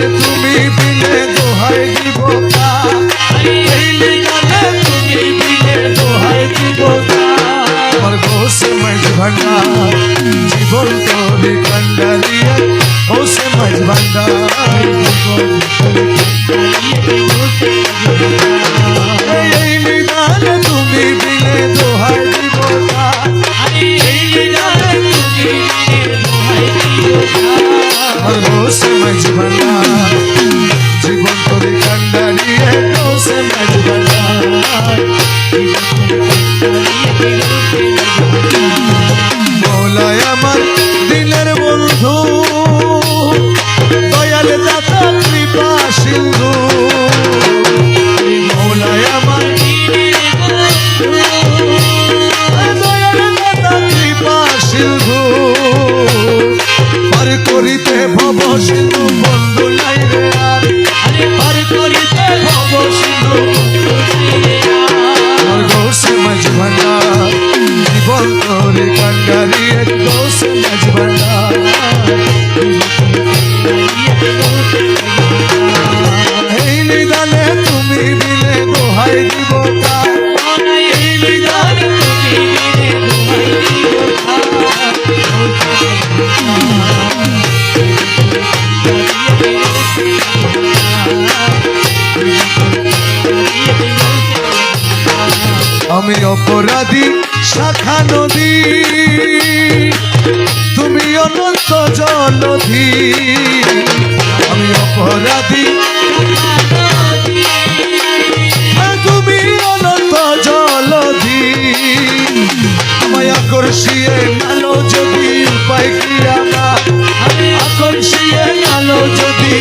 নিদানে তুমি বিনে দোহাই দিব এই নিদানে তুমি বিনে দোহাই দিব আমার গোসে মাঝ ভান্ডা জীবন তোরে কান্ডারিয়া গোসে মাঝ ভান্ডা এই নিদানে তুমি বিনে দোহাই দিব আমার গোসে মাঝ ভান্ডা জীবন তোরে কান্ডারিয়া গোসে মাঝ ভান্ডা মৌলায় আমার দিনের বন্ধু দয়াল দাতা কৃপা সিন্ধু মৌলায় আমার দয়াল দাতা কৃপা সিন্ধু পার করিতে ভব সিন্ধু বন্ধু নাই রে আর পার করিতে ভব সিন্ধু গোসে মাঝ ভান্ডা জীবন তোরে কান্ডারিয়া গোসে মাঝ ভান্ডা এই নিদানে তুমি বিনে দোহাই দিব এই নিদানে তুমি বিনে দোহাই আমি অপরাধী শাখা নদী তুমি অনন্ত জলধি আমি অপরাধী তুমি অনন্ত জলধি আমায় আকর্ষিয়ে নালো যদি উপায় কি আমার আকর্ষিয়ে নালো যদি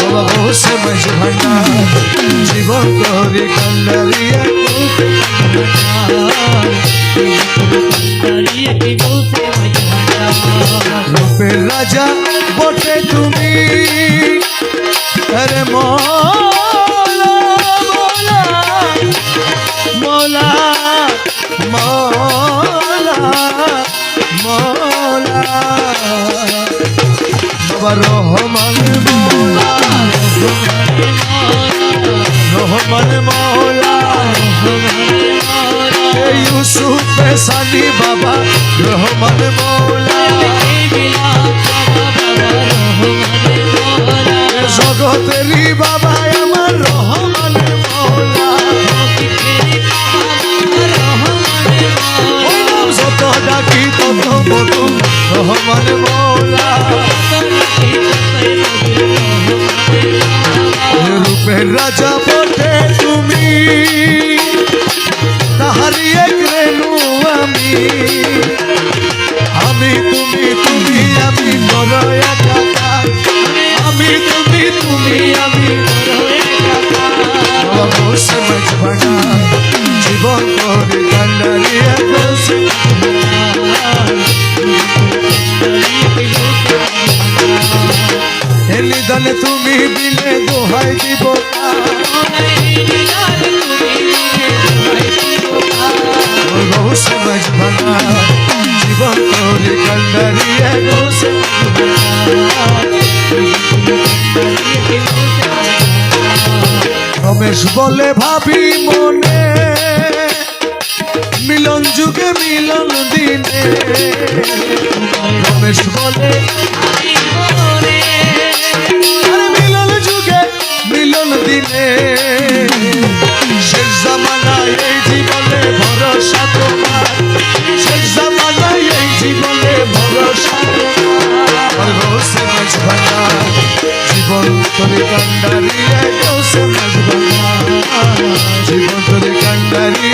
বাবা গোসে মাঝ ভান্ডা জীবন তোরে কান্ডারিয়া রূপের রাজা বটে তুমি আরে মৌলা মৌলা মৌলা মৌলা বাবা রহমান মৌলা রহমান মৌলা ইউসুফ সানি বাবা রহমান মৌলা জগতেরই বাবা আমার রহমান মৌলা যত ডাকি তত বধু রহমান মৌলা রূপের রাজা বটে তুমি তাহারি এক রেণু আমি আমি তুমি তুমি আমি নর একাকার আমি তুমি তুমি আমি গোসে মাঝ ভান্ডা জীবন তোরে কান্ডারিয়া গোসে এই নিদানে তুমি বিনে দোহাই দিব গোসে মাঝ ভান্ডা জীবন তোরে কান্ডারিয়া গোসে রমেশ বলে ভাবি মনে মিলন যুগে মিলন দিনে রমেশ বলে মিলন যুগে মিলন দিনে শেষ জামানায় এই জীবনে ভরসা তোমার শেষ জামানায় এই জীবনে ভরসা তোমার গোসে মাঝ ভান্ডা জীবন তোরে কান্ডারিয়া গোসে মাঝ ভান্ডা জীবন তোরে কান্ডারিয়া